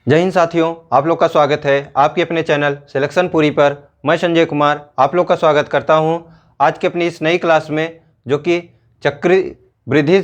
जय हिंद साथियों, आप लोग का स्वागत है आपके अपने चैनल सिलेक्शन पूरी पर। मैं संजय कुमार आप लोग का स्वागत करता हूं आज की अपनी इस नई क्लास में, जो कि चक्रवृद्धि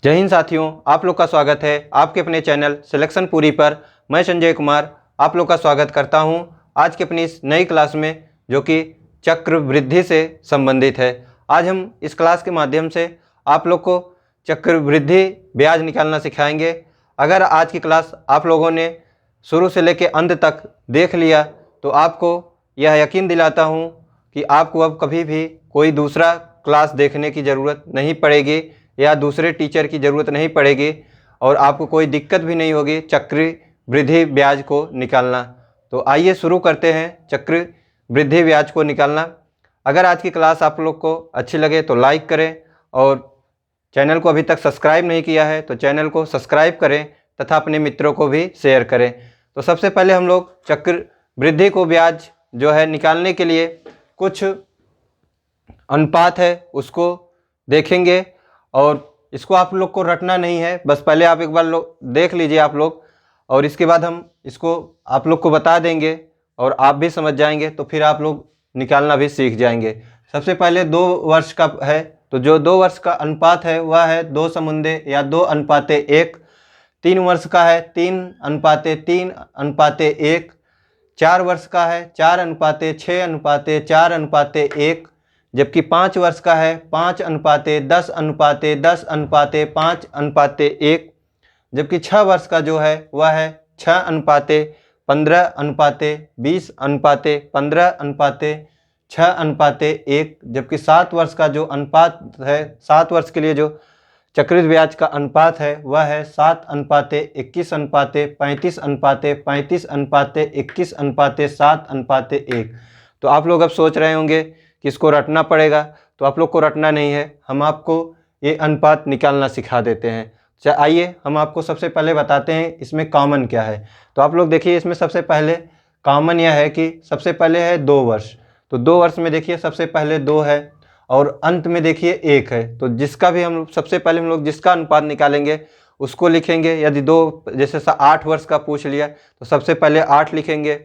जय हिंद साथियों, आप लोग का स्वागत है आपके अपने चैनल सिलेक्शन पूरी पर। मैं संजय कुमार आप लोग का स्वागत करता हूं आज की अपनी इस नई क्लास में, जो कि चक्रवृद्धि से संबंधित है। आज हम इस क्लास के माध्यम से आप लोग को चक्रवृद्धि ब्याज निकालना सिखाएंगे। अगर आज की क्लास आप लोगों ने शुरू से लेकर अंत तक देख लिया तो आपको यह यकीन दिलाता हूं कि आपको अब कभी भी कोई दूसरा क्लास देखने की ज़रूरत नहीं पड़ेगी या दूसरे टीचर की ज़रूरत नहीं पड़ेगी और आपको कोई दिक्कत भी नहीं होगी चक्रवृद्धि ब्याज को निकालना। तो आइए शुरू करते हैं चक्रवृद्धि ब्याज को निकालना। अगर आज की क्लास आप लोग को अच्छी लगे तो लाइक करें और चैनल को अभी तक सब्सक्राइब नहीं किया है तो चैनल को सब्सक्राइब करें तथा अपने मित्रों को भी शेयर करें। तो सबसे पहले हम लोग चक्रवृद्धि को ब्याज जो है निकालने के लिए कुछ अनुपात है उसको देखेंगे और इसको आप लोग को रटना नहीं है, बस पहले आप एक बार देख लीजिए आप लोग, और इसके बाद हम इसको आप लोग को बता देंगे और आप भी समझ जाएंगे तो फिर आप लोग निकालना भी सीख जाएंगे। सबसे पहले 2 वर्ष का है तो जो 2 वर्ष का अनुपात है वह है 2 या 2:1। 3 वर्ष का है 3:3:1। 4 वर्ष का है 4:6:4:1। जबकि 5 वर्ष का है 5:10:10:5:1। जबकि 6 वर्ष का जो है वह है 6:15:20:15:6:1। जबकि 7 वर्ष का जो अनुपात है, 7 वर्ष के लिए जो चक्रवृद्धि ब्याज का अनुपात है वह है 7:21:35:35:35:21:7:1। तो आप लोग अब सोच रहे होंगे कि इसको रटना पड़ेगा, तो आप लोग को रटना नहीं है, हम आपको ये अनुपात निकालना सिखा देते हैं। आइए हम आपको सबसे पहले बताते हैं इसमें कॉमन क्या है। तो आप लोग देखिए, इसमें सबसे पहले कॉमन यह है कि सबसे पहले है 2 वर्ष। तो 2 वर्ष में देखिए सबसे पहले 2 है और अंत में देखिए 1 है। तो जिसका भी हम सबसे पहले हम लोग जिसका अनुपात निकालेंगे उसको लिखेंगे। यदि 2 जैसे 8 वर्ष का पूछ लिया तो सबसे पहले 8 लिखेंगे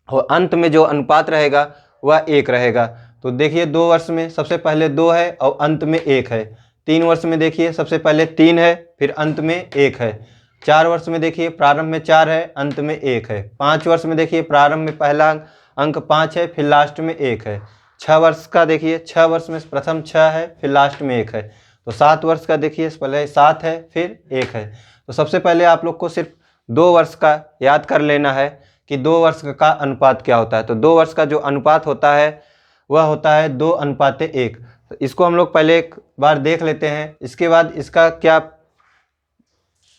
और अंत में जो अनुपात रहेगा वह 1 रहेगा। तो देखिए 2 वर्ष में सबसे पहले 2 है और अंत में 1 है। 3 वर्ष में देखिए सबसे पहले 3 है फिर अंत में 1 है। 4 वर्ष में देखिए प्रारंभ में 4 है अंत में 1 है। 5 वर्ष में देखिए प्रारंभ में पहला अंक 5 है फिर लास्ट में 1 है। 6 वर्ष का देखिए 6 वर्ष में प्रथम 6 है फिर लास्ट में 1 है। तो 7 वर्ष का देखिए पहले 7 है फिर 1 है। तो सबसे पहले आप लोग को सिर्फ 2 वर्ष का याद कर लेना है कि 2 वर्ष का अनुपात क्या होता है। तो 2 वर्ष का जो अनुपात होता है वह होता है 2:1। तो इसको हम लोग पहले एक बार देख लेते हैं, इसके बाद इसका क्या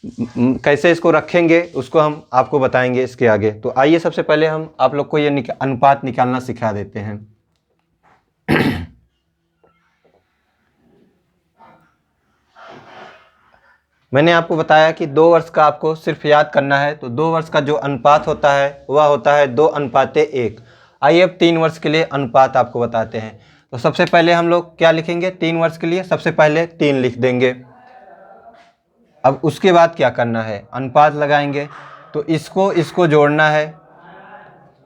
कैसे इसको रखेंगे उसको हम आपको बताएंगे इसके आगे। तो आइए सबसे पहले हम आप लोग को ये अनुपात निकालना सिखा देते हैं। मैंने आपको बताया कि 2 वर्ष का आपको सिर्फ याद करना है। तो 2 वर्ष का जो अनुपात होता है वह होता है 2:1। आइए अब 3 वर्ष के लिए अनुपात आपको बताते हैं। तो सबसे पहले हम लोग क्या लिखेंगे 3 वर्ष के लिए, सबसे पहले 3 लिख देंगे। अब उसके बाद क्या करना है, अनुपात लगाएंगे तो इसको जोड़ना है।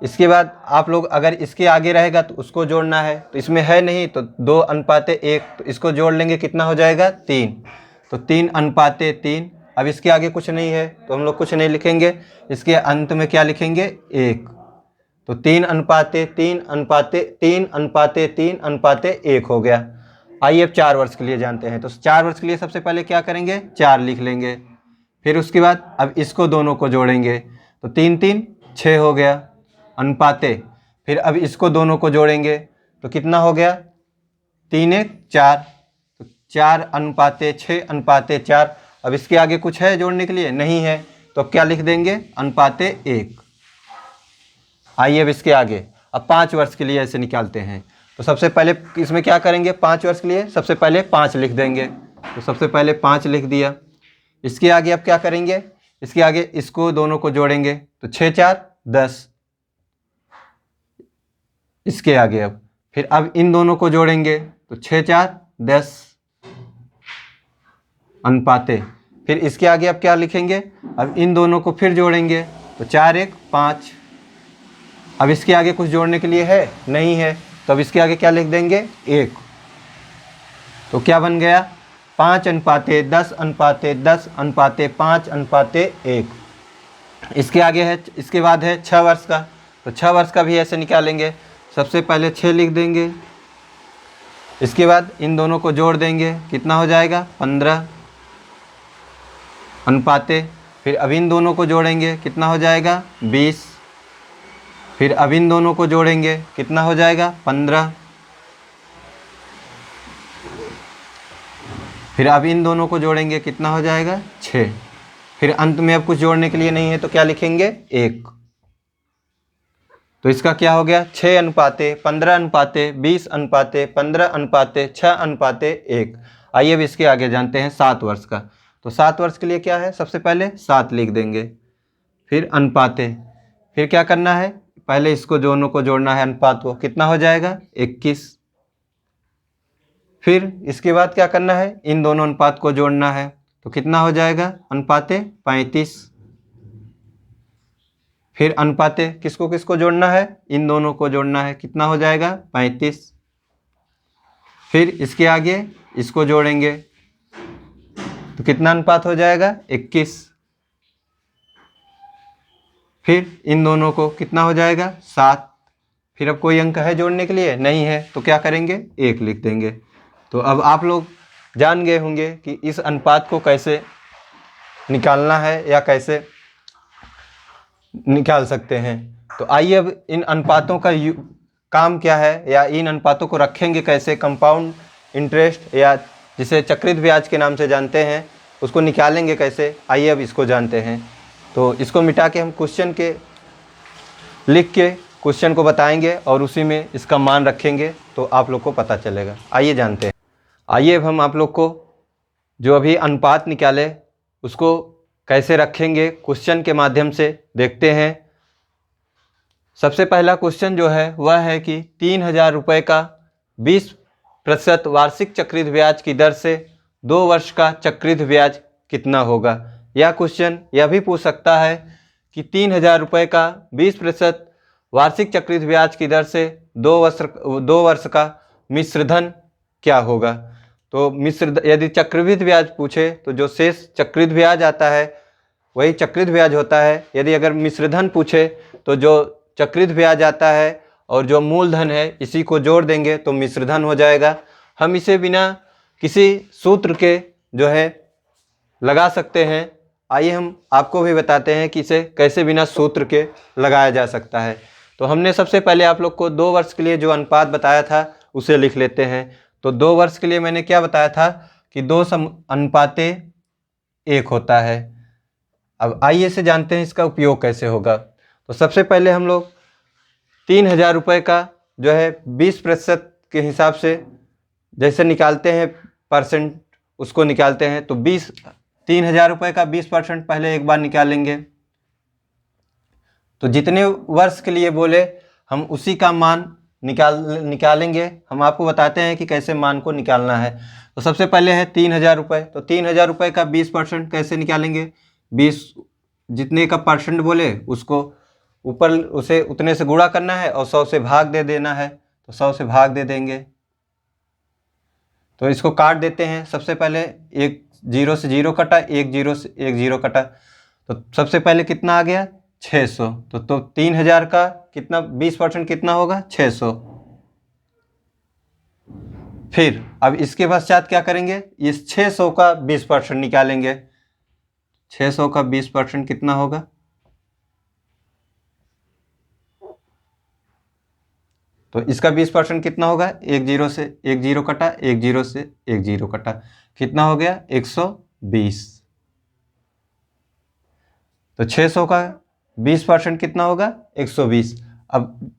इसके बाद आप लोग अगर इसके आगे रहेगा तो उसको जोड़ना है, तो इसमें है नहीं तो 2:1 तो इसको जोड़ लेंगे, कितना हो जाएगा 3। तो 3:3। अब इसके आगे कुछ नहीं है तो हम लोग कुछ नहीं लिखेंगे, इसके अंत में क्या लिखेंगे 1। तो 3:3 हो गया। आइए अब 4 वर्ष के लिए जानते हैं। तो 4 वर्ष के लिए सबसे पहले क्या करेंगे 4 लिख लेंगे। फिर उसके बाद अब इसको दोनों को जोड़ेंगे तो 3×3 6 हो गया अनुपाते। फिर अब इसको दोनों को जोड़ेंगे तो कितना हो गया 3×1 4। तो 4:6:4। अब इसके आगे कुछ है जोड़ने के लिए, नहीं है, तो अब क्या लिख देंगे 1:1। आइए अब इसके आगे अब 5 वर्ष के लिए ऐसे निकालते हैं। तो सबसे पहले इसमें क्या करेंगे 5 वर्ष के लिए सबसे पहले 5 लिख देंगे। तो सबसे पहले 5 लिख दिया। इसके आगे अब क्या करेंगे, इसके आगे इसको दोनों को जोड़ेंगे तो 6×4 10। इसके आगे अब फिर अब इन दोनों को जोड़ेंगे तो 6×4 10। अनुपाते। फिर इसके आगे अब क्या लिखेंगे, अब इन दोनों को फिर जोड़ेंगे तो 4 1 5। अब इसके आगे कुछ जोड़ने के लिए है नहीं है, तो अब इसके आगे क्या लिख देंगे 1। तो क्या बन गया 5 अनुपाते 10 अनुपाते 10 अनुपाते 5 अनुपाते 1। इसके आगे है, इसके बाद है 6 वर्ष का, तो 6 वर्ष का भी ऐसे निकालेंगे। सबसे पहले 6 लिख देंगे, इसके बाद इन दोनों को जोड़ देंगे, कितना हो जाएगा 15 अनुपाते। फिर अब इन दोनों को जोड़ेंगे, कितना हो जाएगा 20। फिर अब इन दोनों को जोड़ेंगे, कितना हो जाएगा 15। फिर अब इन दोनों को जोड़ेंगे, कितना हो जाएगा 6। फिर अंत में अब कुछ जोड़ने के लिए नहीं है तो क्या लिखेंगे 1। तो इसका क्या हो गया 6 अनुपाते 15 अनुपाते 20 अनुपाते 15 अनुपाते 6 अनुपाते 1। आइए अब इसके आगे जानते हैं 7 वर्ष का। तो 7 वर्ष के लिए क्या है, सबसे पहले 7 लिख देंगे, फिर अनुपाते। फिर क्या करना है, पहले इसको दोनों को जोड़ना है अनुपात को, कितना हो जाएगा 21। फिर इसके बाद क्या करना है, इन दोनों अनुपात को जोड़ना है, तो कितना हो जाएगा अनुपाते 35। फिर अनुपाते किसको किसको जोड़ना है, इन दोनों को जोड़ना है, कितना हो जाएगा 35। फिर इसके आगे इसको जोड़ेंगे तो कितना अनुपात हो जाएगा 21। फिर इन दोनों को कितना हो जाएगा 7। फिर अब कोई अंक है जोड़ने के लिए नहीं है तो क्या करेंगे 1 लिख देंगे। तो अब आप लोग जान गए होंगे कि इस अनुपात को कैसे निकालना है या कैसे निकाल सकते हैं। तो आइए अब इन अनुपातों का काम क्या है या इन अनुपातों को रखेंगे कैसे, कंपाउंड इंटरेस्ट या जिसे चक्रित ब्याज के नाम से जानते हैं उसको निकालेंगे कैसे, आइए अब इसको जानते हैं। तो इसको मिटा के हम क्वेश्चन के लिख के क्वेश्चन को बताएंगे और उसी में इसका मान रखेंगे तो आप लोग को पता चलेगा। आइए जानते हैं। आइए अब हम आप लोग को जो अभी अनुपात निकाले उसको कैसे रखेंगे क्वेश्चन के माध्यम से देखते हैं। सबसे पहला क्वेश्चन जो है वह है कि 3000 रुपये का 20% वार्षिक चक्रित ब्याज की दर से 2 वर्ष का चक्रित ब्याज कितना होगा। यह क्वेश्चन यह भी पूछ सकता है कि 3000 रुपये का 20% वार्षिक चक्रित ब्याज की दर से 2 वर्ष का मिश्रधन क्या होगा। तो यदि चक्रवृद्धि ब्याज पूछे तो जो शेष चक्रित ब्याज आता है वही चक्रित ब्याज होता है। यदि अगर मिश्रधन पूछे तो जो चक्रित ब्याज आता है और जो मूलधन है इसी को जोड़ देंगे तो मिश्रधन हो जाएगा। हम इसे बिना किसी सूत्र के जो है लगा सकते हैं। आइए हम आपको भी बताते हैं कि इसे कैसे बिना सूत्र के लगाया जा सकता है। तो हमने सबसे पहले आप लोग को 2 वर्ष के लिए जो अनुपात बताया था उसे लिख लेते हैं। तो 2 वर्ष के लिए मैंने क्या बताया था कि 2 अनुपाते 1 होता है। अब आइए से जानते हैं इसका उपयोग कैसे होगा। तो सबसे पहले हम लोग 3000 रुपये का जो है 20% के हिसाब से जैसे निकालते हैं परसेंट उसको निकालते हैं। तो 3000 रुपये का 20% पहले एक बार निकालेंगे। तो जितने वर्ष के लिए बोले हम उसी का मान निकालेंगे। हम आपको बताते हैं कि कैसे मान को निकालना है। तो सबसे पहले है 3000 रुपये। तो 3000 रुपये का 20% कैसे निकालेंगे, 20 जितने का परसेंट बोले उसको ऊपर उसे उतने से गुणा करना है और 100 से भाग दे देना है। तो 100 से भाग दे देंगे। तो इसको काट देते हैं। सबसे पहले एक 0 से 0 कटा, एक 0 से एक 0 कटा। तो सबसे पहले कितना आ गया 600। तो 3000 का कितना 20% कितना होगा 600। फिर अब इसके पश्चात क्या करेंगे, इस 600 का 20% निकालेंगे। 600 का 20% कितना होगा, तो इसका 20% कितना होगा, एक 0 से एक 0 कटा, एक 0 से एक 0 कटा, कितना हो गया 120। तो 600 का 20% कितना होगा 120। अब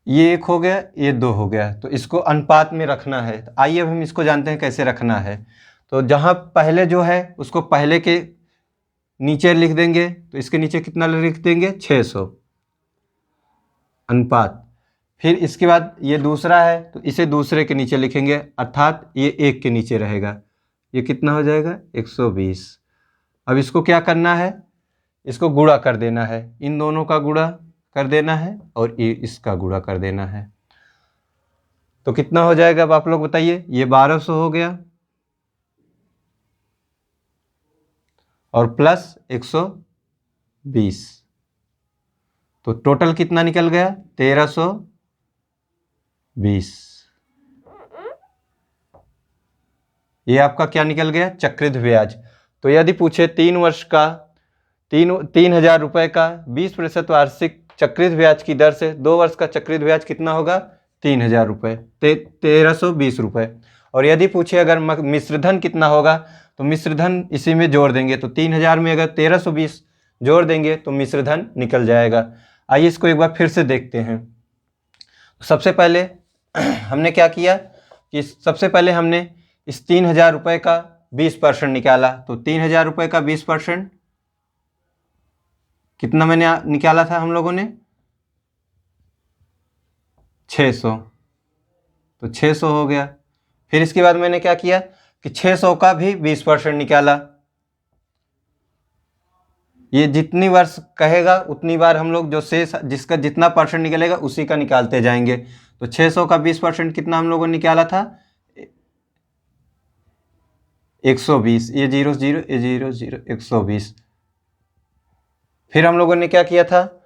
ये 1 हो गया, ये 2 हो गया। तो इसको अनुपात में रखना है। तो आइए अब हम इसको जानते हैं कैसे रखना है। तो जहाँ पहले जो है उसको पहले के नीचे लिख देंगे। तो इसके नीचे कितना लिख देंगे 600 अनुपात। फिर इसके बाद ये दूसरा है तो इसे दूसरे के नीचे लिखेंगे, अर्थात ये 1 के नीचे रहेगा। ये कितना हो जाएगा 120। अब इसको क्या करना है, इसको गुणा कर देना है, इन दोनों का गुणा कर देना है और इसका गुणा कर देना है। तो कितना हो जाएगा अब आप लोग बताइए। ये 1200 हो गया और प्लस 120, तो टोटल कितना निकल गया 1320। ये आपका क्या निकल गया चक्रवृद्धि ब्याज। तो यदि पूछे 3 वर्ष का 3,000 रुपये का 20% वार्षिक चक्रवृद्धि ब्याज की दर से 2 वर्ष का चक्रवृद्धि ब्याज कितना होगा 3,000 रुपये, 1320 रुपये। और यदि पूछे अगर मिश्रधन कितना होगा तो मिश्रधन इसी में जोड़ देंगे, तो 3,000 में अगर 1320 जोड़ देंगे तो मिश्रधन निकल जाएगा। आइए इसको एक बार फिर से देखते हैं। सबसे पहले हमने क्या किया कि सबसे पहले हमने इस 3,000 रुपये का 20% निकाला, तो 3,000 रुपये का 20% कितना मैंने निकाला था हम लोगों ने 600, तो 600 हो गया। फिर इसके बाद मैंने क्या किया कि 600 का भी 20% निकाला। ये जितनी वर्ष कहेगा उतनी बार हम लोग जो शेष जिसका जितना परसेंट निकलेगा उसी का निकालते जाएंगे। तो 600 का 20% कितना हम लोगों ने निकाला था 120, ये 0 0 ये 0 0 120। फिर हम लोगों ने क्या किया था,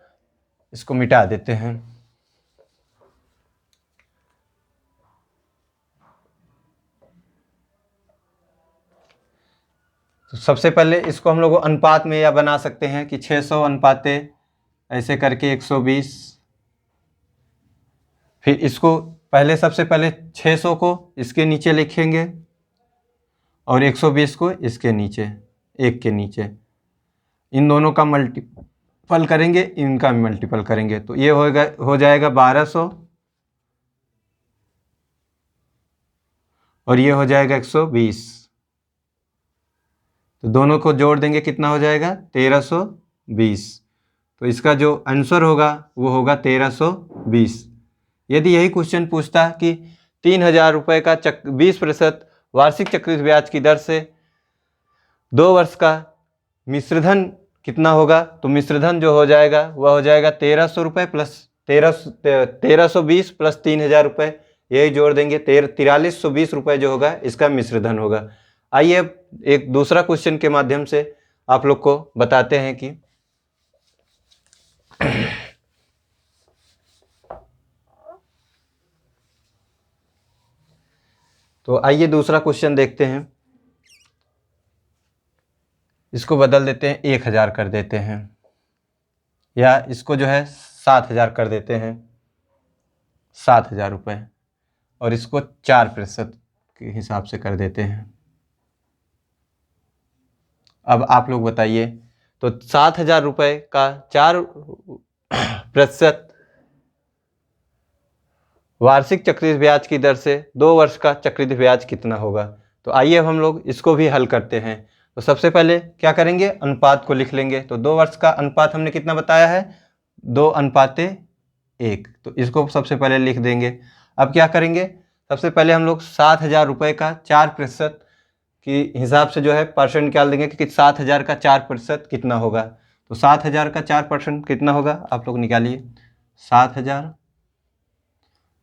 इसको मिटा देते हैं। तो सबसे पहले इसको हम लोग अनुपात में या बना सकते हैं कि 600 अनुपाते ऐसे करके 120। फिर इसको पहले सबसे पहले 600 को इसके नीचे लिखेंगे और 120 को इसके नीचे, एक के नीचे, इन दोनों का मल्टीपल करेंगे, इनका भी मल्टीपल करेंगे, तो ये हो जाएगा 1200 और ये हो जाएगा 120। तो दोनों को जोड़ देंगे कितना हो जाएगा 1320। तो इसका जो आंसर होगा वो होगा 1320। यदि यही क्वेश्चन पूछता कि 3,000 रुपये का 20% वार्षिक चक्रवृद्धि ब्याज की दर से 2 वर्ष का मिश्रधन कितना होगा, तो मिश्रधन जो हो जाएगा वह हो जाएगा 1,300 रुपये प्लस 1320 प्लस 3,000 रुपये, यही जोड़ देंगे 4,320 रुपये जो होगा इसका मिश्रधन होगा। आइए एक दूसरा क्वेश्चन के माध्यम से आप लोग को बताते हैं कि तो आइए दूसरा क्वेश्चन देखते हैं। इसको बदल देते हैं, 1,000 कर देते हैं, या इसको जो है 7,000 कर देते हैं, 7,000 रुपये, और इसको 4% के हिसाब से कर देते हैं। अब आप लोग बताइए, तो 7,000 रुपये का 4% वार्षिक चक्रवृद्धि ब्याज की दर से 2 वर्ष का चक्रवृद्धि ब्याज कितना होगा। तो आइए हम लोग इसको भी हल करते हैं। तो सबसे पहले क्या करेंगे, अनुपात को लिख लेंगे। तो 2 वर्ष का अनुपात हमने कितना बताया है 2:1, तो इसको सबसे पहले लिख देंगे। अब क्या करेंगे, सबसे पहले हम लोग 7,000 रुपये का 4% के हिसाब से जो है परसेंट निकाल देंगे कि 7,000 का 4% कितना होगा। तो 7,000 का 4% कितना होगा, आप लोग निकालिए। 7,000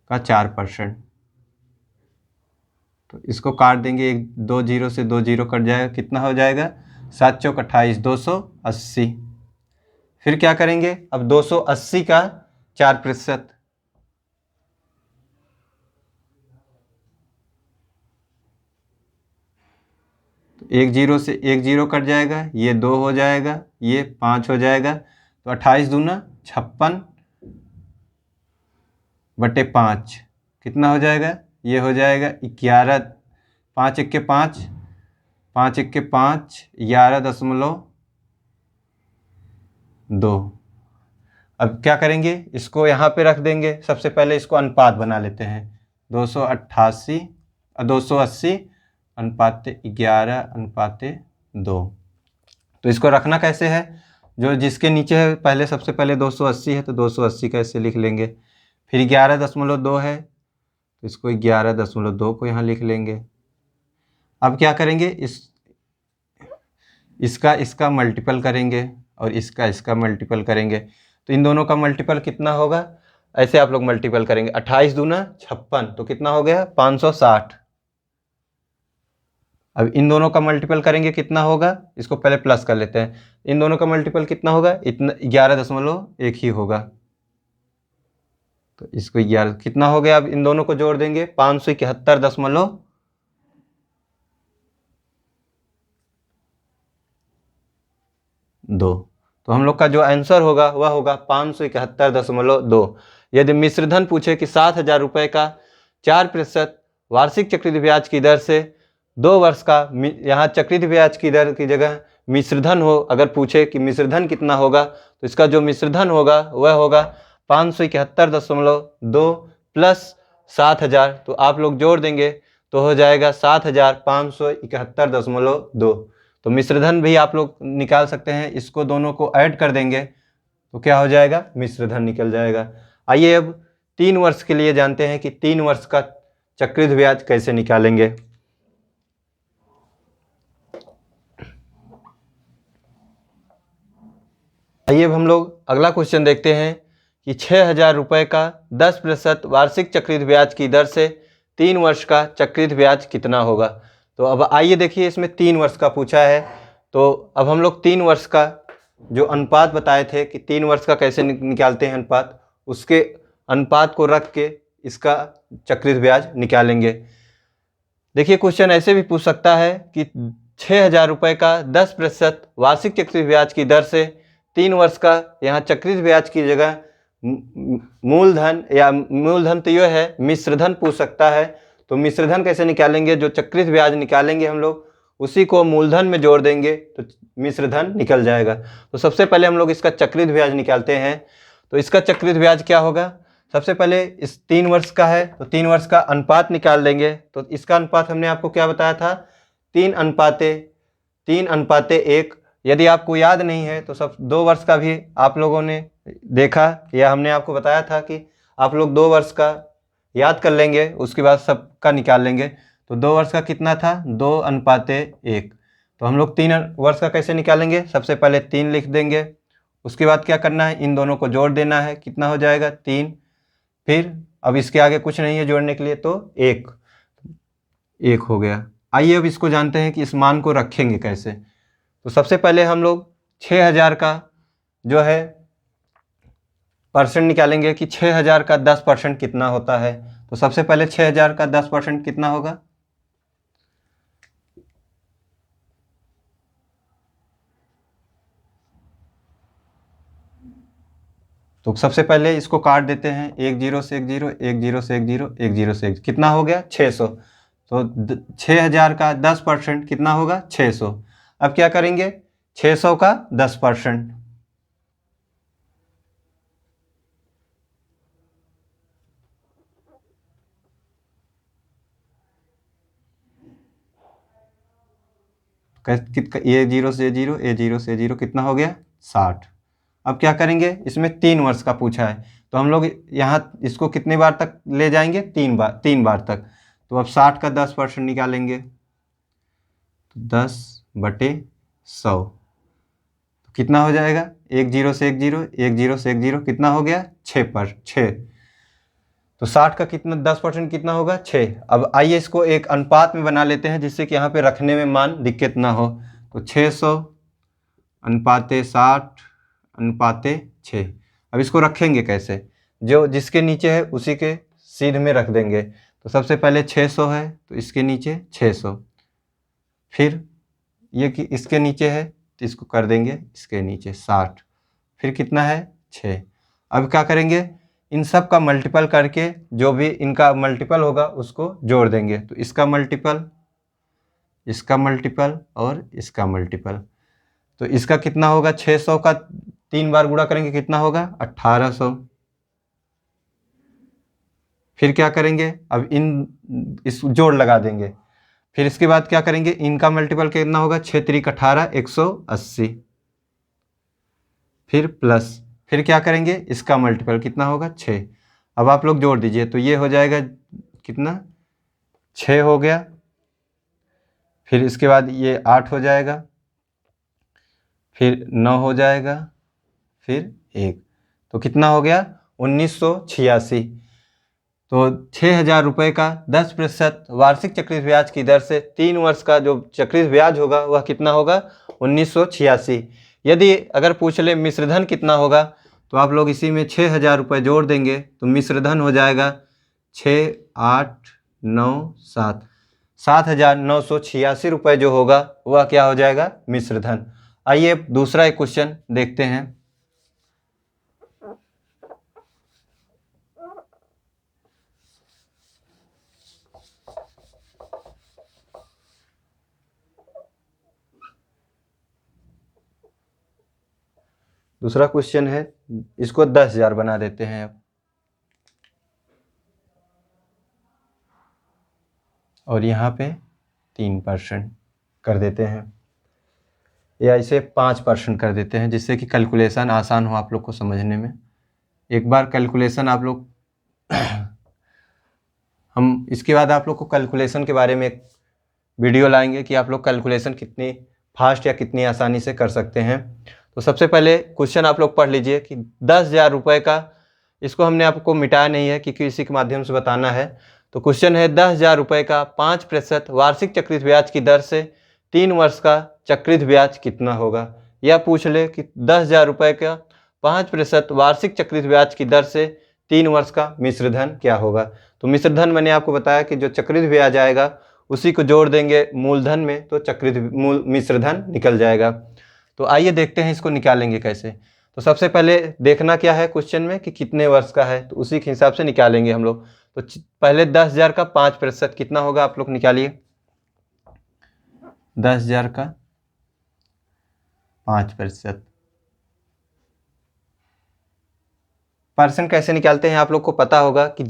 का 4%, तो इसको काट देंगे, 2 0 से 2 0 कट जाएगा, कितना हो जाएगा 7 चौक 28, 280। फिर क्या करेंगे, अब 280 का 4%, तो 1 0 से 1 0 कट जाएगा, ये 2 हो जाएगा, ये 5 हो जाएगा, तो 28 दूना 56 बटे 5 कितना हो जाएगा, ये हो जाएगा 11, 5 1 के 5, 5 1 के 5, 11.2। अब क्या करेंगे, इसको यहाँ पे रख देंगे। सबसे पहले इसको अनुपात बना लेते हैं, 280 अनुपात 11:2। तो इसको रखना कैसे है, जो जिसके नीचे है पहले सबसे पहले 280 है तो 280 कैसे लिख लेंगे। फिर 11.2 है तो इसको 11.2 को यहाँ लिख लेंगे। अब क्या करेंगे, इसका मल्टीपल करेंगे और इसका मल्टीपल करेंगे, तो इन दोनों का मल्टीपल कितना होगा, ऐसे आप लोग मल्टीपल करेंगे। 28 दूना 56, तो कितना हो गया 560। अब इन दोनों का मल्टीपल करेंगे कितना होगा, इसको पहले प्लस कर लेते हैं। इन दोनों का मल्टीपल कितना होगा, इतना 11.1 ही होगा। तो इसको 11 कितना हो गया, अब इन दोनों को जोड़ देंगे 571.2। तो हम लोग का जो आंसर होगा वह होगा 571.2। यदि मिश्रधन पूछे कि 7,000 रुपये का 4% वार्षिक चक्रवृद्धि ब्याज की दर से 2 वर्ष का, यहाँ चक्रवृद्धि ब्याज की दर की जगह मिश्रधन हो, अगर पूछे कि मिश्रधन कितना होगा, तो इसका जो मिश्रधन होगा वह होगा 571.2 प्लस 7,000। तो आप लोग जोड़ देंगे तो हो जाएगा 7,571.2। तो मिश्रधन भी आप लोग निकाल सकते हैं, इसको दोनों को ऐड कर देंगे तो क्या हो जाएगा, मिश्रधन निकल जाएगा। आइए अब 3 वर्ष के लिए जानते हैं कि 3 वर्ष का चक्रवृद्धि ब्याज कैसे निकालेंगे। आइए अब हम लोग अगला क्वेश्चन देखते हैं कि 6,000 रुपये का 10% वार्षिक चक्रवृद्धि ब्याज की दर से 3 वर्ष का चक्रवृद्धि ब्याज कितना होगा। तो अब आइए देखिए, इसमें 3 वर्ष का पूछा है, तो अब हम लोग 3 वर्ष का जो अनुपात बताए थे कि 3 वर्ष का कैसे निकालते हैं अनुपात, उसके अनुपात को रख के इसका चक्रवृद्धि ब्याज निकालेंगे। देखिए क्वेश्चन ऐसे भी पूछ सकता है कि 6,000 रुपये का 10% वार्षिक चक्रवृद्धि ब्याज की दर से 3 वर्ष का, यहाँ चक्रवृद्धि ब्याज की जगह मूलधन, या मूलधन तो यह है, मिश्रधन पूछ सकता है। तो मिश्रधन कैसे निकालेंगे, जो चक्रवृद्धि ब्याज निकालेंगे हम लोग उसी को मूलधन में जोड़ देंगे तो मिश्रधन निकल जाएगा। तो सबसे पहले हम लोग इसका चक्रवृद्धि ब्याज निकालते हैं। तो इसका चक्रवृद्धि ब्याज क्या होगा, सबसे पहले इस 3 वर्ष का है तो 3 वर्ष का अनुपात निकाल लेंगे। तो इसका अनुपात हमने आपको क्या बताया था, 3:1। यदि आपको याद नहीं है तो सब 2 वर्ष का भी आप लोगों ने देखा, या हमने आपको बताया था कि आप लोग 2 वर्ष का याद कर लेंगे, उसके बाद सबका निकाल लेंगे। तो 2 वर्ष का कितना था, 2:1। तो हम लोग 3 वर्ष का कैसे निकालेंगे, सबसे पहले 3 लिख देंगे, उसके बाद क्या करना है, इन दोनों को जोड़ देना है, कितना हो जाएगा 3। फिर अब इसके आगे कुछ नहीं है जोड़ने के लिए, तो 1 हो गया। आइए अब इसको जानते हैं कि इस मान को रखेंगे कैसे। तो सबसे पहले हम लोग 6,000 का जो है परसेंट निकालेंगे कि 6,000 का 10% कितना होता है। तो सबसे पहले 6,000 का 10% कितना होगा, तो सबसे पहले इसको काट देते हैं, 1 0 से 1 0, 1 0 से 1 0, 1 0 से 1, कितना हो गया 600। तो 6,000 का 10% कितना होगा 600। अब क्या करेंगे, 600 का 10%, ये 0 से 0, ये 0 से 0, कितना हो गया 60। अब क्या करेंगे, इसमें 3 वर्ष का पूछा है तो हम लोग यहाँ इसको कितने बार तक ले जाएंगे, 3 बार तक। तो अब 60 का 10% निकालेंगे, तो 10/100, तो कितना हो जाएगा, 1 0 से 1 0, 1 0 से 1 0, कितना हो गया 6। तो 60 का कितना 10% कितना होगा 6। अब आइए इसको एक अनुपात में बना लेते हैं जिससे कि यहाँ पे रखने में मान दिक्कत ना हो। तो 600/60/6। अब इसको रखेंगे कैसे, जो जिसके नीचे है उसी के सीध में रख देंगे। तो सबसे पहले 600 है तो इसके नीचे 600, फिर ये कि इसके नीचे है तो इसको कर देंगे इसके नीचे 60, फिर कितना है 6। अब क्या करेंगे, इन सब का मल्टीपल करके जो भी इनका मल्टीपल होगा उसको जोड़ देंगे। तो इसका मल्टीपल, इसका मल्टीपल और इसका मल्टीपल, तो इसका कितना होगा, 600 का 3 बार गुणा करेंगे कितना होगा 1800। फिर क्या करेंगे, अब इस जोड़ लगा देंगे। फिर इसके बाद क्या करेंगे, इनका मल्टीपल कितना होगा, 6 3 18, 180। फिर प्लस, फिर क्या करेंगे, इसका मल्टीपल कितना होगा 6। अब आप लोग जोड़ दीजिए तो ये हो जाएगा कितना 6 हो गया, फिर इसके बाद ये 8 हो जाएगा, फिर 9 हो जाएगा, फिर 1, तो कितना हो गया 1986। तो 6,000 रुपये का 10% वार्षिक चक्रित ब्याज की दर से 3 वर्ष का जो चक्रित ब्याज होगा वह कितना होगा 1986। यदि अगर पूछ ले मिश्रधन कितना होगा तो आप लोग इसी में 6,000 रुपये जोड़ देंगे तो मिश्रधन हो जाएगा 6, 8, 9, 7, 7,986 रुपये जो होगा वह क्या हो जाएगा मिश्रधन। आइए दूसरा एक क्वेश्चन देखते हैं। दूसरा क्वेश्चन है, इसको 10,000 बना देते हैं अब, और यहाँ पे 3% कर देते हैं, या इसे 5% कर देते हैं, जिससे कि कैलकुलेशन आसान हो आप लोग को समझने में। एक बार कैलकुलेशन आप लोग हम इसके बाद आप लोग को कैलकुलेशन के बारे में एक वीडियो लाएंगे कि आप लोग कैलकुलेशन कितनी फास्ट या कितनी आसानी से कर सकते हैं। तो सबसे पहले क्वेश्चन आप लोग पढ़ लीजिए कि 10,000 रुपये का, इसको हमने आपको मिटाया नहीं है क्योंकि इसी के माध्यम से बताना है। तो क्वेश्चन है 10,000 रुपये का 5% वार्षिक चक्रित ब्याज की दर से 3 वर्ष का चक्रित ब्याज कितना होगा। या पूछ ले कि 10,000 रुपये का 5% वार्षिक चक्रित ब्याज की दर से 3 वर्ष का मिश्रधन क्या होगा। तो मिश्रधन मैंने आपको बताया कि जो चक्रित ब्याज आएगा उसी को जोड़ देंगे मूलधन में तो चक्रित मिश्रधन निकल जाएगा। तो आइए देखते हैं इसको निकालेंगे कैसे। तो सबसे पहले देखना क्या है क्वेश्चन में कि कितने वर्ष का है, तो उसी के हिसाब से निकालेंगे हम लोग। तो पहले 10,000 का 5% कितना होगा आप लोग निकालिए। 10,000 का 5% परसेंट कैसे निकालते हैं आप लोग को पता होगा कि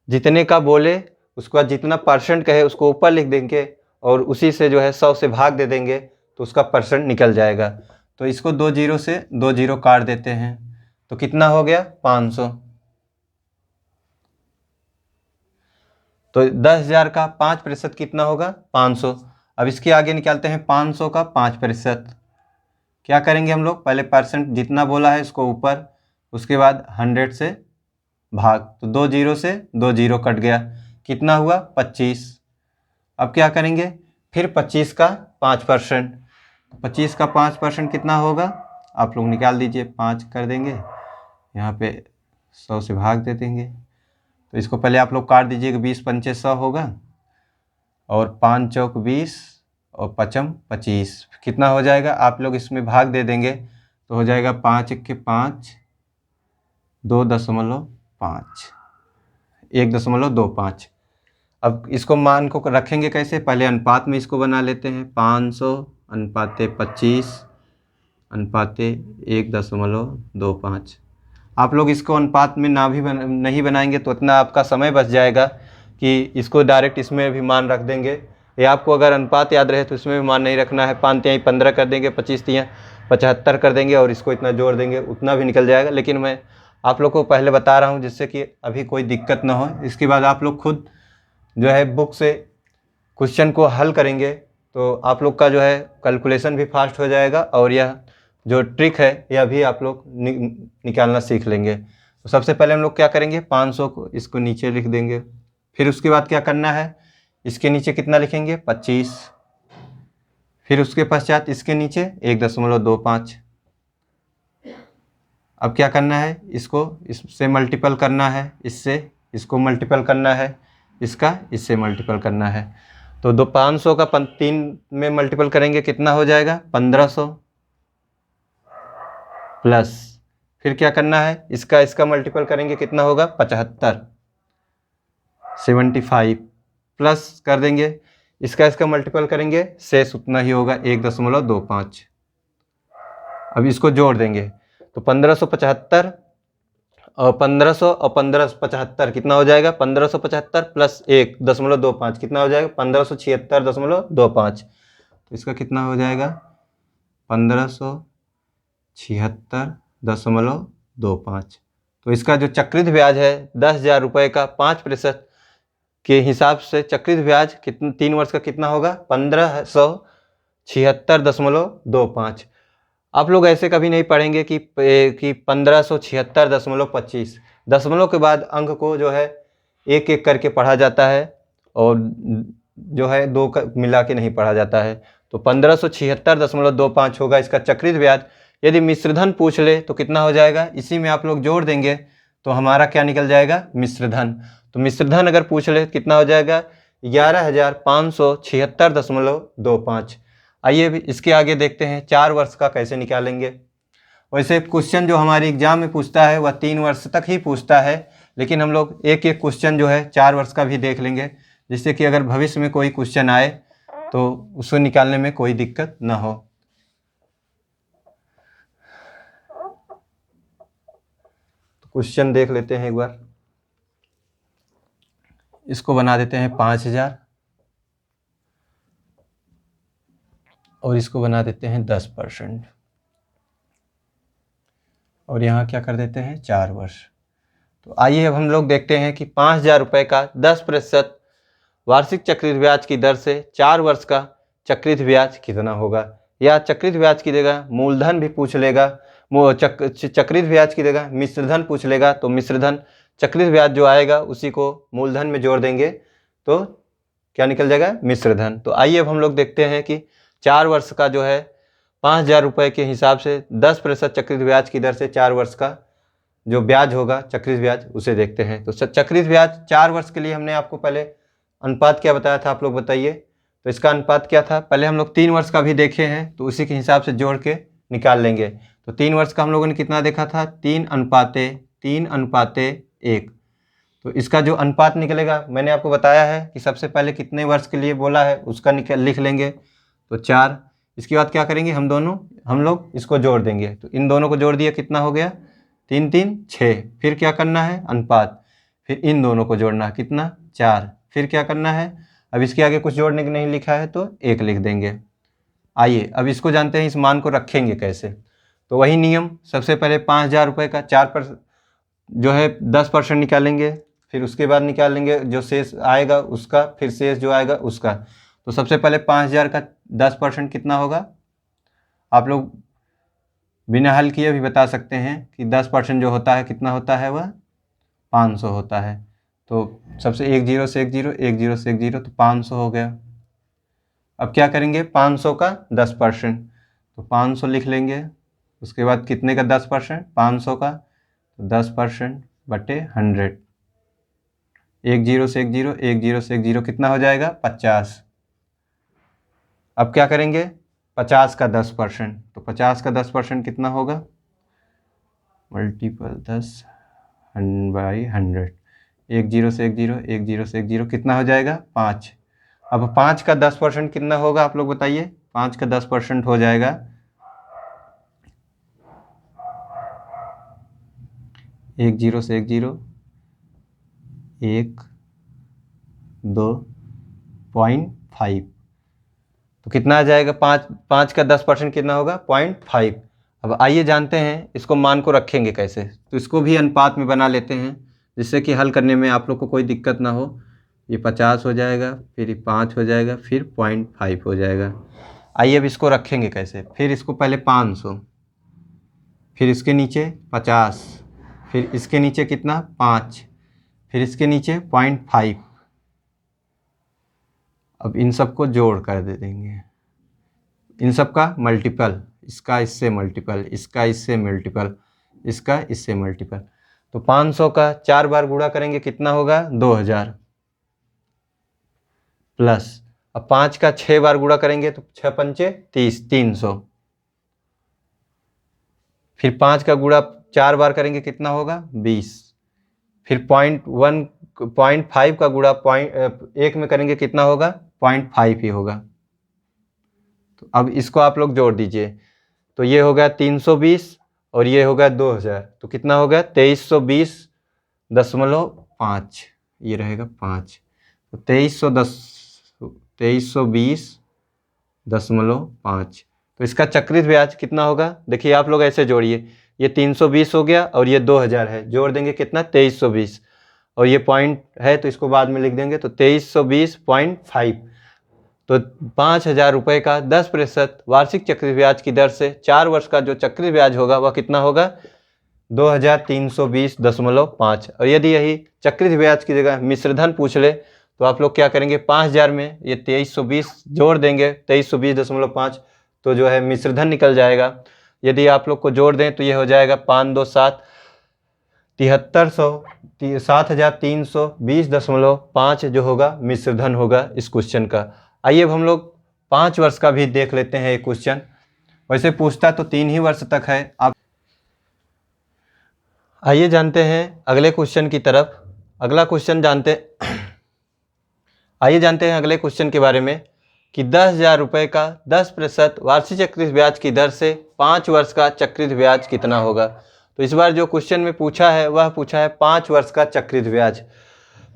जितने का बोले उसके बाद जितना परसेंट कहे उसको ऊपर लिख देंगे और उसी से जो है 100 से भाग दे देंगे तो उसका परसेंट निकल जाएगा। तो इसको 2 जीरो से 2 जीरो काट देते हैं तो कितना हो गया 500। तो 10,000 का 5% कितना होगा 500। अब इसके आगे निकालते हैं 500 का 5%। क्या करेंगे हम लोग, पहले परसेंट जितना बोला है इसको ऊपर, उसके बाद 100 से भाग, तो 2 जीरो से 2 जीरो कट गया, कितना हुआ 25। अब क्या करेंगे फिर 25 का 5%, 25 का 5% कितना होगा आप लोग निकाल दीजिए, 5 कर देंगे, यहाँ पे 100 से भाग दे देंगे। तो इसको पहले आप लोग काट दीजिएगा, 20 पंचे 100 होगा और 5 चौक 20 और 5 25, कितना हो जाएगा आप लोग इसमें भाग दे देंगे तो हो जाएगा 5 के 5, 2.5, 1.25। अब इसको मान को रखेंगे कैसे, पहले अनुपात में इसको बना लेते हैं, 500 अनुपाते 25 अनुपाते 1.25। आप लोग इसको अनुपात में नहीं बनाएंगे तो इतना आपका समय बच जाएगा कि इसको डायरेक्ट इसमें भी मान रख देंगे। या आपको अगर अनुपात याद रहे तो इसमें भी मान नहीं रखना है, 5 तिहाई 15 कर देंगे, 25 तिहाई 75 कर देंगे और इसको इतना जोड़ देंगे, उतना भी निकल जाएगा। लेकिन मैं आप लोग को पहले बता रहा हूँ जिससे कि अभी कोई दिक्कत ना हो। इसके बाद आप लोग खुद जो है बुक से क्वेश्चन को हल करेंगे तो आप लोग का जो है कैलकुलेशन भी फास्ट हो जाएगा और यह जो ट्रिक है यह भी आप लोग निकालना सीख लेंगे। तो सबसे पहले हम लोग क्या करेंगे, 500 को इसको नीचे लिख देंगे, फिर उसके बाद क्या करना है, इसके नीचे कितना लिखेंगे 25, फिर उसके पश्चात इसके नीचे 1.25। अब क्या करना है, इसको इससे मल्टीपल करना है, इससे इसको मल्टीपल करना है, इसका इससे मल्टीपल करना है। तो 500 का 3 में मल्टीपल करेंगे कितना हो जाएगा 1500, प्लस फिर क्या करना है, इसका मल्टीपल करेंगे कितना होगा 75, 75 प्लस कर देंगे, इसका मल्टीपल करेंगे शेष उतना ही होगा 1.25। अब इसको जोड़ देंगे तो 1575 और 1500 और 1575 कितना हो जाएगा 1575 प्लस 1.25 कितना हो जाएगा 1576.25। तो इसका कितना हो जाएगा 1576.25। तो इसका जो चक्रित ब्याज है 10,000 रुपये का 5% के हिसाब से चक्रित ब्याज कितना 3 वर्ष का कितना होगा 1576.25। आप लोग ऐसे कभी नहीं पढ़ेंगे कि 1576.25। दशमलव के बाद अंक को जो है एक एक करके पढ़ा जाता है और जो है दो मिला के नहीं पढ़ा जाता है। तो 1576.25 होगा इसका चक्रित ब्याज। यदि मिश्रधन पूछ ले तो कितना हो जाएगा, इसी में आप लोग जोड़ देंगे तो हमारा क्या निकल जाएगा, मिश्रधन। तो मिश्रधन अगर पूछ ले कितना हो जाएगा 11,576.25। आइए इसके आगे देखते हैं 4 वर्ष का कैसे निकालेंगे। वैसे क्वेश्चन जो हमारे एग्जाम में पूछता है वह 3 वर्ष तक ही पूछता है, लेकिन हम लोग एक एक क्वेश्चन जो है 4 वर्ष का भी देख लेंगे, जिससे कि अगर भविष्य में कोई क्वेश्चन आए तो उसको निकालने में कोई दिक्कत ना हो। तो क्वेश्चन देख लेते हैं एक बार। इसको बना देते हैं 5000 और इसको बना देते हैं 10% और यहाँ क्या कर देते हैं 4 वर्ष। तो आइए अब हम लोग देखते हैं कि 5000 रुपये का 10% वार्षिक चक्रित ब्याज की दर से 4 वर्ष का चक्रित ब्याज कितना होगा। या चक्रित ब्याज की जगह मूलधन भी पूछ लेगा, चक्रित ब्याज की जगह मिश्रधन पूछ लेगा तो मिश्रधन चक्रित ब्याज जो आएगा उसी को मूलधन में जोड़ देंगे तो क्या निकल जाएगा, मिश्रधन। तो आइए अब हम लोग देखते हैं कि 4 वर्ष का जो है 5000 रुपये के हिसाब से 10% चक्रित ब्याज की दर से 4 वर्ष का जो ब्याज होगा चक्रित ब्याज उसे देखते हैं। तो चक्रित ब्याज 4 वर्ष के लिए हमने आपको पहले अनुपात क्या बताया था, आप लोग बताइए। तो इसका अनुपात क्या था, पहले हम लोग 3 वर्ष का भी देखे हैं तो उसी के हिसाब से जोड़ के निकाल लेंगे। तो 3 वर्ष का हम लोगों ने कितना देखा था, 3:1। तो इसका जो अनुपात निकलेगा मैंने आपको बताया है कि सबसे पहले कितने वर्ष के लिए बोला है उसका लिख लेंगे तो 4। इसके बाद क्या करेंगे, हम लोग इसको जोड़ देंगे। तो इन दोनों को जोड़ दिया कितना हो गया 3 3 6। फिर क्या करना है अनुपात, फिर इन दोनों को जोड़ना कितना 4। फिर क्या करना है, अब इसके आगे कुछ जोड़ने के नहीं लिखा है तो 1 लिख देंगे। आइए अब इसको जानते हैं इस मान को रखेंगे कैसे। तो वही नियम, सबसे पहले 5000 रुपये का 4% जो है 10% निकालेंगे, फिर उसके बाद निकालेंगे जो शेष आएगा उसका, फिर शेष जो आएगा उसका। तो सबसे पहले 5000 का 10% कितना होगा, आप लोग बिना हल किए भी बता सकते हैं कि 10% जो होता है कितना होता है, वह 500 होता है। तो सबसे 1 0 से 1 0, 1 0 से 1 0 तो 500 हो गया। अब क्या करेंगे 500 का 10%, तो 500 लिख लेंगे। उसके बाद कितने का 10%, 500 का, तो 10% बटे 100। 1 0 से 1 0, 1 0 से 1 0 कितना हो जाएगा 50। अब क्या करेंगे 50 का 10%, तो 50 का 10% कितना होगा, मल्टीपल 10/100। 1 0 से 1 0, 1 0 से 1 0 कितना हो जाएगा 5। अब 5 का 10% कितना होगा आप लोग बताइए, 5 का 10% हो जाएगा 1 0 से 1 0, 1 2.5। तो कितना आ जाएगा 5 का 10% कितना होगा 0.5। अब आइए जानते हैं इसको मान को रखेंगे कैसे। तो इसको भी अनुपात में बना लेते हैं जिससे कि हल करने में आप लोग को कोई दिक्कत ना हो। ये 50 हो जाएगा, फिर ये 5 हो जाएगा, फिर 0.5 हो जाएगा। आइए अब इसको रखेंगे कैसे। फिर इसको पहले 500, फिर इसके नीचे 50, फिर इसके नीचे कितना 5, फिर इसके नीचे 0.5। अब इन सब को जोड़ कर दे देंगे, इन सब का मल्टीपल, इसका इससे मल्टीपल, इसका इससे मल्टीपल, इसका इससे मल्टीपल। तो 500 का 4 बार गुणा करेंगे कितना होगा 2000 प्लस। अब 5 का 6 बार गुणा करेंगे तो 6 पंचे 30, 300। फिर 5 का गुणा 4 बार करेंगे कितना होगा 20। फिर 0.5 का गुणा 1 में करेंगे कितना होगा 0.5 ही होगा। तो अब इसको आप लोग जोड़ दीजिए, तो ये हो गया 320 और ये हो गया 2000, तो कितना हो गया 2320.5, ये रहेगा 5। तो 2320.5। तो इसका चक्रित ब्याज कितना होगा, देखिए आप लोग ऐसे जोड़िए, ये 320 हो गया और ये 2000 है, जोड़ देंगे कितना 2320। और ये पॉइंट है तो इसको बाद में लिख देंगे, तो 2320.5। तो 5,000 रुपये का 10% वार्षिक चक्रवृद्धि ब्याज की दर से 4 वर्ष का जो चक्रवृद्धि ब्याज होगा वह कितना होगा? 2320.5। और यदि यही चक्रवृद्धि ब्याज की जगह मिश्रधन पूछ ले तो आप लोग क्या करेंगे? 5,000 में ये 2320 जोड़ देंगे, 2320.5, तो जो है मिश्रधन निकल जाएगा। यदि आप लोग को जोड़ दें तो ये हो जाएगा 5 2 7 7,320.5 जो होगा मिश्रधन होगा इस क्वेश्चन का। आइए अब हम लोग 5 वर्ष का भी देख लेते हैं ये क्वेश्चन। वैसे पूछता तो 3 ही वर्ष तक है। आप आइए जानते हैं अगले क्वेश्चन की तरफ। अगला क्वेश्चन आइए जानते हैं अगले क्वेश्चन के बारे में कि 10,000 रुपये का 10% वार्षिक चक्रवृद्धि ब्याज की दर से 5 वर्ष का चक्रवृद्धि ब्याज कितना होगा। तो इस बार जो क्वेश्चन में पूछा है वह पूछा है 5 वर्ष का चक्रवृद्धि ब्याज।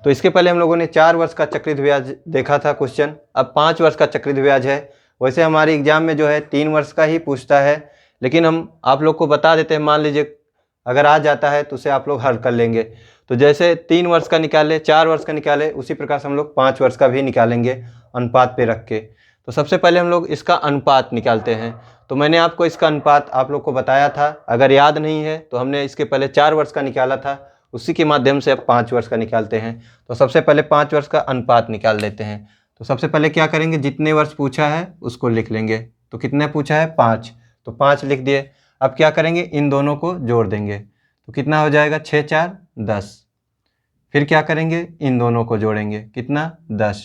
तो इसके पहले हम लोगों ने 4 वर्ष का चक्रवृद्धि ब्याज देखा था क्वेश्चन, अब 5 वर्ष का चक्रवृद्धि ब्याज है। वैसे हमारे एग्जाम में जो है 3 वर्ष का ही पूछता है, लेकिन हम आप लोग को बता देते हैं, मान लीजिए अगर आ जाता है तो उसे आप लोग हल कर लेंगे। तो जैसे 3 वर्ष का निकाले, 4 वर्ष का निकाले, उसी प्रकार से हम लोग 5 वर्ष का भी निकालेंगे अनुपात पे रख के। तो सबसे पहले हम लोग इसका अनुपात निकालते हैं। तो मैंने आपको इसका अनुपात आप लोग को बताया था, अगर याद नहीं है तो हमने इसके पहले 4 वर्ष का निकाला था, उसी के माध्यम से अब 5 वर्ष का निकालते हैं। तो सबसे पहले 5 वर्ष का अनुपात निकाल लेते हैं। तो सबसे पहले क्या करेंगे, जितने वर्ष पूछा है उसको लिख लेंगे। तो कितने पूछा है? 5, तो 5 लिख दिए। अब क्या करेंगे, इन दोनों को जोड़ देंगे, तो कितना हो जाएगा? 6 4 10। फिर क्या करेंगे, इन दोनों को जोड़ेंगे, कितना? 10।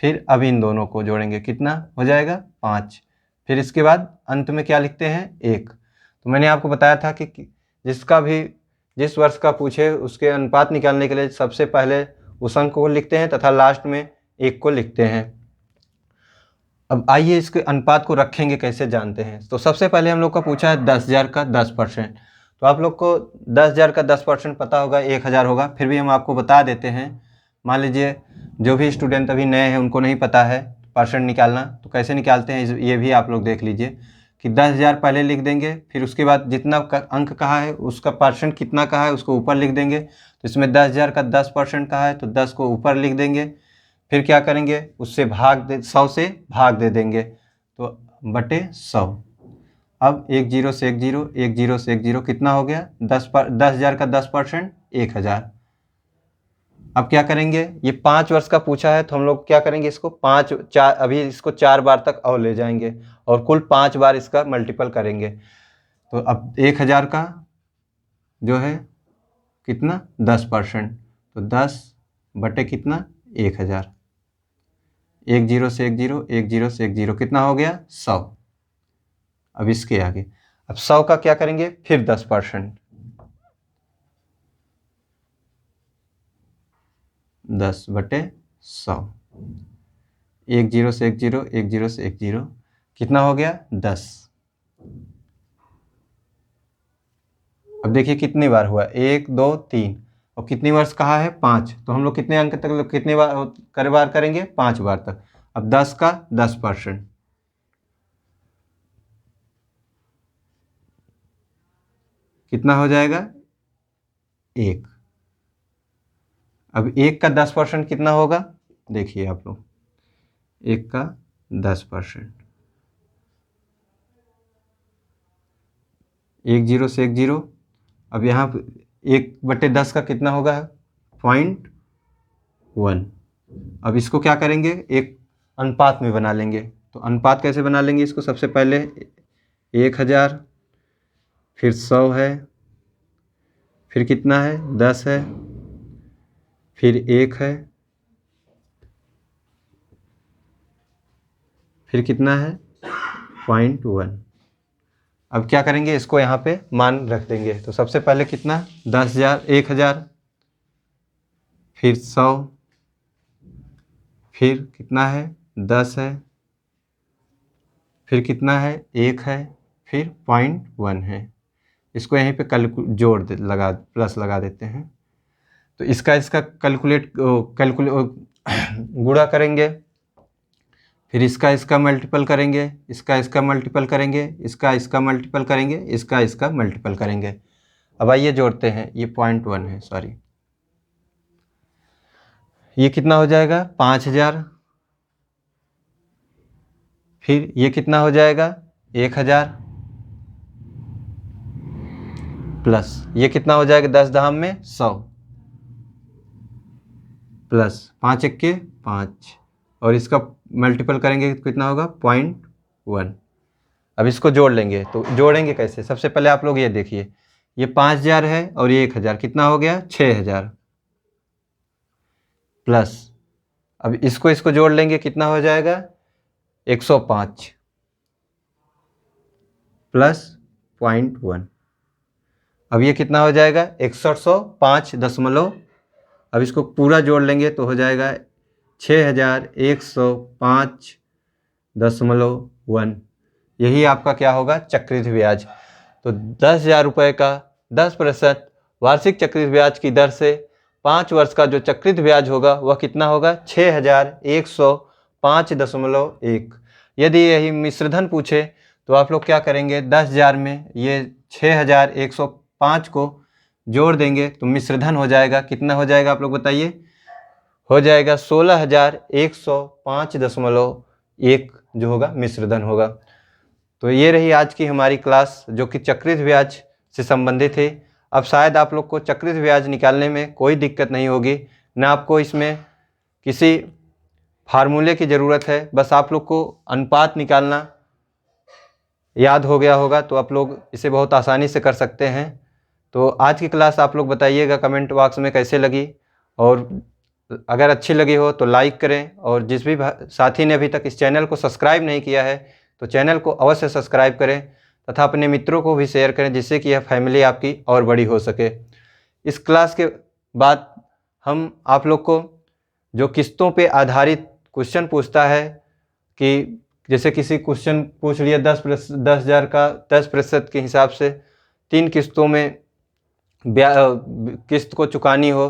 फिर अब इन दोनों को जोड़ेंगे, कितना हो जाएगा? 5। फिर इसके बाद अंत में क्या लिखते हैं? 1। तो मैंने आपको बताया था कि जिस वर्ष का पूछे उसके अनुपात निकालने के लिए सबसे पहले उस अंक को लिखते हैं तथा लास्ट में 1 को लिखते हैं। अब आइए इसके अनुपात को रखेंगे कैसे जानते हैं। तो सबसे पहले हम लोग का पूछा है 10,000 का 10%। तो आप लोग को 10,000 का 10% पता होगा, 1,000 होगा। फिर भी हम आपको बता देते हैं, मान लीजिए जो भी स्टूडेंट अभी नए हैं उनको नहीं पता है परसेंट निकालना, तो कैसे निकालते हैं ये भी आप लोग देख लीजिए कि 10,000 पहले लिख देंगे, फिर उसके बाद जितना अंक कहा है उसका परसेंट कितना कहा है उसको ऊपर लिख देंगे। तो इसमें 10,000 का 10% कहा है तो 10 को ऊपर लिख देंगे। फिर क्या करेंगे, उससे 100 से भाग दे देंगे, तो बटे 100। अब 1 0 से 1 0, 1 0 से 1 0, कितना हो गया? 10,000 का 10% 1,000। अब क्या करेंगे, ये 5 वर्ष का पूछा है तो हम लोग क्या करेंगे, इसको 4 अभी इसको 4 बार तक और ले जाएंगे और कुल 5 बार इसका मल्टीपल करेंगे। तो अब 1,000 का जो है कितना? 10%, तो 10 बटे कितना? 1,000। 1 0 से 1 0, 1 0 से 1 0, कितना हो गया? 100। अब इसके आगे अब 100 का क्या करेंगे, फिर 10%, 10 बटे 100। 1 0 से 1 0, 1 0 से 1 0, कितना हो गया? 10। अब देखिए कितनी बार हुआ, 1 2 3, और कितनी वर्ष कहा है? 5। तो हम लोग कितने अंक तक कितने बार करेंगे? 5 बार तक। अब 10 का 10%, कितना हो जाएगा? 1। अब 1 का 10% कितना होगा? देखिए आप लोग, 1 का 10%, 1 0 से 1 0। अब यहाँ 1 बटे 10 का कितना होगा? 0.1। अब इसको क्या करेंगे, एक अनुपात में बना लेंगे। तो अनुपात कैसे बना लेंगे इसको, सबसे पहले 1,000, फिर 100 है, फिर कितना है? 10 है, फिर 1 है, फिर कितना है? 0.1। अब क्या करेंगे, इसको यहाँ पे मान रख देंगे। तो सबसे पहले कितना? 10,000, 1,000, फिर 100, फिर कितना है? 10 है, फिर कितना है? 1 है, फिर 0.1 है। इसको यहीं पे प्लस लगा देते हैं। तो इसका गुणा करेंगे, फिर इसका मल्टीपल करेंगे, इसका मल्टीपल करेंगे, इसका मल्टीपल करेंगे, इसका मल्टीपल करेंगे। अब आइए जोड़ते हैं, ये 0.1 है, सॉरी, ये कितना हो जाएगा 5000, फिर ये कितना हो जाएगा 1000, प्लस ये कितना हो जाएगा 10 धाम में 100, प्लस 5 एक्के 5, और इसका मल्टीपल करेंगे तो कितना होगा 0.1। अब इसको जोड़ लेंगे, तो जोड़ेंगे कैसे? सबसे पहले आप लोग ये देखिए, ये 5000 है और ये 1000, कितना हो गया 6000, प्लस अब इसको जोड़ लेंगे, कितना हो जाएगा 105 प्लस 0.1। अब ये कितना हो जाएगा 6105 अब इसको पूरा जोड़ लेंगे तो हो जाएगा 6105.1। यही आपका क्या होगा चक्रवृद्धि ब्याज। तो 10,000 रुपये का 10% वार्षिक चक्रवृद्धि ब्याज की दर से 5 वर्ष का जो चक्रवृद्धि ब्याज होगा वह कितना होगा 6105.1। यदि यही मिश्रधन पूछे तो आप लोग क्या करेंगे, 10,000 में ये 6105 को जोड़ देंगे तो मिश्रधन हो जाएगा, कितना हो जाएगा आप लोग बताइए, हो जाएगा 16,105.1 जो होगा मिश्रधन होगा। तो ये रही आज की हमारी क्लास जो कि चक्रवृद्धि ब्याज से संबंधित है। अब शायद आप लोग को चक्रवृद्धि ब्याज निकालने में कोई दिक्कत नहीं होगी, ना आपको इसमें किसी फार्मूले की ज़रूरत है, बस आप लोग को अनुपात निकालना याद हो गया होगा तो आप लोग इसे बहुत आसानी से कर सकते हैं। तो आज की क्लास आप लोग बताइएगा कमेंट बॉक्स में कैसे लगी, और अगर अच्छी लगी हो तो लाइक करें, और जिस भी साथी ने अभी तक इस चैनल को सब्सक्राइब नहीं किया है तो चैनल को अवश्य सब्सक्राइब करें तथा अपने मित्रों को भी शेयर करें, जिससे कि यह फैमिली आपकी और बड़ी हो सके। इस क्लास के बाद हम आप लोग को जो किस्तों पे आधारित क्वेश्चन पूछता है, कि जैसे किसी क्वेश्चन पूछ लिया 10,000 का 10% के हिसाब से 3 किस्तों में किस्त को चुकानी हो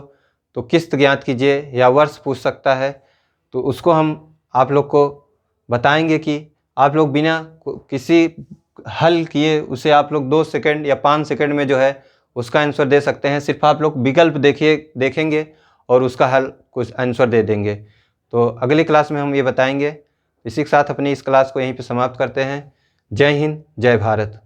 तो किस्त ज्ञात कीजिए, या वर्ष पूछ सकता है, तो उसको हम आप लोग को बताएंगे कि आप लोग बिना किसी हल किए उसे आप लोग 2 सेकंड या 5 सेकंड में जो है उसका आंसर दे सकते हैं। सिर्फ आप लोग विकल्प देखेंगे और उसका हल कुछ आंसर दे देंगे। तो अगली क्लास में हम ये बताएंगे। इसी के साथ अपनी इस क्लास को यहीं पे समाप्त करते हैं। जय हिंद, जय भारत।